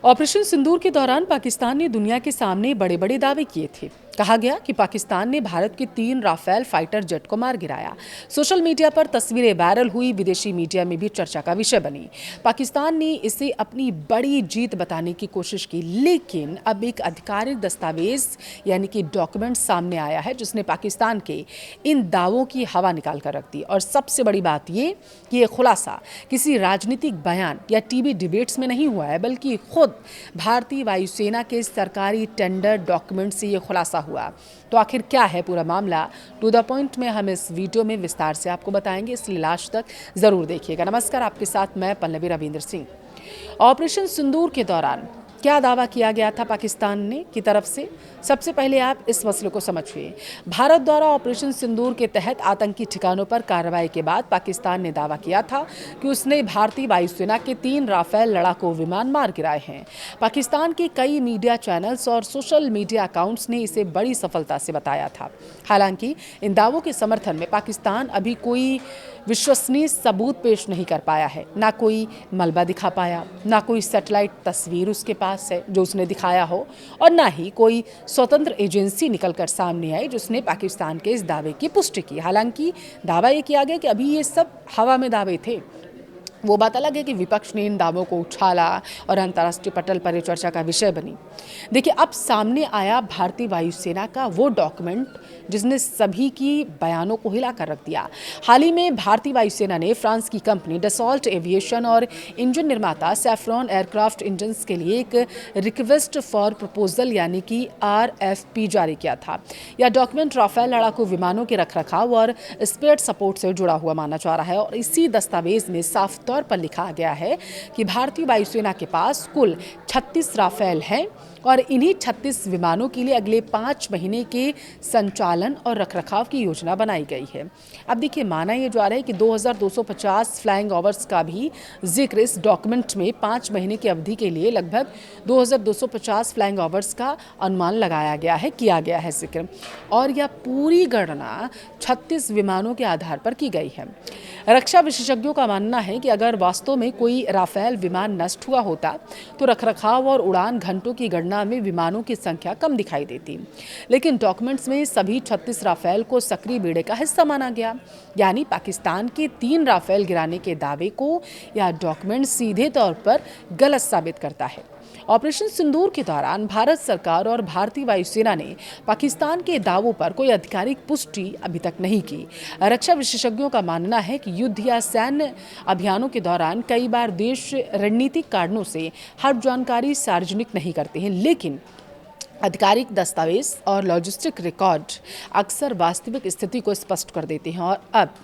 Operation सिंदूर के दौरान पाकिस्तान ने दुनिया के सामने बड़े बड़े दावे किए थे। कहा गया कि पाकिस्तान ने भारत के 3 राफेल फाइटर जेट को मार गिराया। सोशल मीडिया पर तस्वीरें वायरल हुई, विदेशी मीडिया में भी चर्चा का विषय बनी। पाकिस्तान ने इसे अपनी बड़ी जीत बताने की कोशिश की, लेकिन अब एक आधिकारिक दस्तावेज यानी कि डॉक्यूमेंट सामने आया है जिसने पाकिस्तान के इन दावों की हवा निकाल कर रख दी। और सबसे बड़ी बात ये कि ये खुलासा किसी राजनीतिक बयान या टीवी डिबेट्स में नहीं हुआ है, बल्कि खुद भारतीय वायुसेना के सरकारी टेंडर डॉक्यूमेंट से ये खुलासा हुआ। तो आखिर क्या है पूरा मामला, टू द पॉइंट में हम इस वीडियो में विस्तार से आपको बताएंगे, इसलिए लास्ट तक जरूर देखिएगा। नमस्कार, आपके साथ मैं पल्लवी रविंद्र सिंह। ऑपरेशन सिंदूर के दौरान क्या दावा किया गया था पाकिस्तान ने की तरफ से, सबसे पहले आप इस मसले को समझिए। भारत द्वारा ऑपरेशन सिंदूर के तहत आतंकी ठिकानों पर कार्रवाई के बाद पाकिस्तान ने दावा किया था कि उसने भारतीय वायुसेना के 3 राफेल लड़ाकू विमान मार गिराए हैं। पाकिस्तान के कई मीडिया चैनल्स और सोशल मीडिया अकाउंट्स ने इसे बड़ी सफलता से बताया था। हालांकि इन दावों के समर्थन में पाकिस्तान अभी कोई विश्वसनीय सबूत पेश नहीं कर पाया है, ना कोई मलबा दिखा पाया, ना कोई सैटेलाइट तस्वीर उसके पास है जो उसने दिखाया हो, और ना ही कोई स्वतंत्र एजेंसी निकलकर सामने आई जिसने पाकिस्तान के इस दावे की पुष्टि की। हालांकि दावा ये किया गया कि अभी ये सब हवा में दावे थे। वो बात अलग है कि विपक्ष ने इन दावों को उछाला और अंतर्राष्ट्रीय पटल पर चर्चा का विषय बनी। देखिए, अब सामने आया भारतीय वायुसेना का वो डॉक्यूमेंट जिसने सभी की बयानों को हिला कर रख दिया। हाल ही में भारतीय वायुसेना ने फ्रांस की कंपनी डसॉल्ट एविएशन और इंजन निर्माता सैफ्रॉन एयरक्राफ्ट इंजन्स के लिए एक रिक्वेस्ट फॉर प्रपोजल यानी कि RFP जारी किया था। यह डॉक्यूमेंट राफेल लड़ाकू विमानों के रखरखाव और स्पेयर सपोर्ट से जुड़ा हुआ माना जा रहा है। और इसी दस्तावेज में साफ तौर पर लिखा गया है कि भारतीय वायुसेना के पास कुल 36 राफेल हैं और इन्हीं 36 विमानों के लिए अगले 5 महीने के संचालन और रखरखाव की योजना बनाई गई है। अब देखिए, माना यह जा रहा है कि 2250 फ्लाइंग आवर्स का भी जिक्र इस डॉक्यूमेंट में 5 महीने की अवधि के लिए लगभग 2250 फ्लाइंग आवर्स का अनुमान लगाया गया है, किया गया है जिक्र। और यह पूरी गणना 36 विमानों के आधार पर की गई है। रक्षा विशेषज्ञों का मानना है कि अगर वास्तव में कोई राफेल विमान नष्ट हुआ होता तो रखरखाव और उड़ान घंटों की गणना में विमानों की संख्या कम दिखाई देती, लेकिन डॉक्यूमेंट्स में सभी 36 राफेल को सक्रिय बेड़े का हिस्सा माना गया। यानी पाकिस्तान के 3 राफेल गिराने के दावे को यह डॉक्यूमेंट सीधे तौर पर गलत साबित करता है। ऑपरेशन सिंदूर के दौरान भारत सरकार और भारतीय वायुसेना ने पाकिस्तान के दावों पर कोई आधिकारिक पुष्टि अभी तक नहीं की। रक्षा विशेषज्ञों का मानना है कि युद्ध या सैन्य अभियानों के दौरान कई बार देश रणनीतिक कारणों से हर जानकारी सार्वजनिक नहीं करते हैं, लेकिन आधिकारिक दस्तावेज और लॉजिस्टिक रिकॉर्ड अक्सर वास्तविक स्थिति को स्पष्ट कर देते हैं। और अब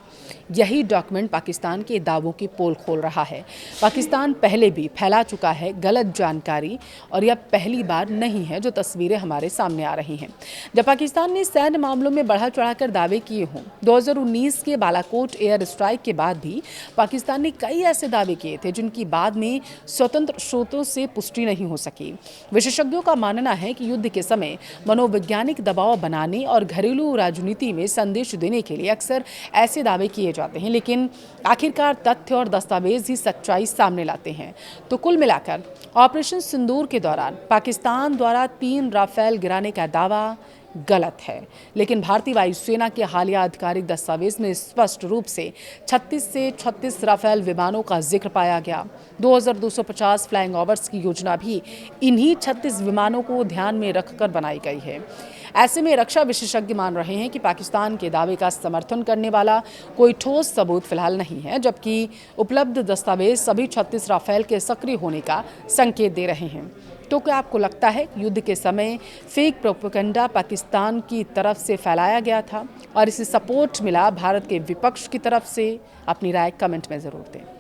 यही डॉक्यूमेंट पाकिस्तान के दावों की पोल खोल रहा है। पाकिस्तान पहले भी फैला चुका है गलत जानकारी, और यह पहली बार नहीं है जो तस्वीरें हमारे सामने आ रही हैं। जब पाकिस्तान ने सैन्य मामलों में बढ़ा चढ़ाकर दावे किए हों, 2019 के बालाकोट एयर स्ट्राइक के बाद भी पाकिस्तान ने कई ऐसे दावे किए थे जिनकी बाद में स्वतंत्र स्रोतों से पुष्टि नहीं हो सकी। विशेषज्ञों का मानना है कि युद्ध के समय मनोवैज्ञानिक दबाव बनाने और घरेलू राजनीति में संदेश देने के लिए अक्सर ऐसे दावे किए जाते हैं, लेकिन आखिरकार तथ्य और दस्तावेज ही सच्चाई सामने लाते हैं। तो कुल मिलाकर ऑपरेशन सिंदूर के दौरान पाकिस्तान द्वारा 3 राफेल गिराने का दावा गलत है, लेकिन भारतीय वायुसेना के हालिया आधिकारिक दस्तावेज में स्पष्ट रूप से 36 से 36 राफेल विमानों का जिक्र पाया गया। 2250 फ्लाइंग आवर्स की योजना भी इन्हीं 36 विमानों को ध्यान में रखकर बनाई गई है। ऐसे में रक्षा विशेषज्ञ मान रहे हैं कि पाकिस्तान के दावे का समर्थन करने वाला कोई ठोस सबूत फिलहाल नहीं है, जबकि उपलब्ध दस्तावेज सभी 36 राफेल के सक्रिय होने का संकेत दे रहे हैं। तो क्या आपको लगता है युद्ध के समय फेक प्रोपेगेंडा पाकिस्तान की तरफ से फैलाया गया था और इसे सपोर्ट मिला भारत के विपक्ष की तरफ से? अपनी राय कमेंट में ज़रूर दें।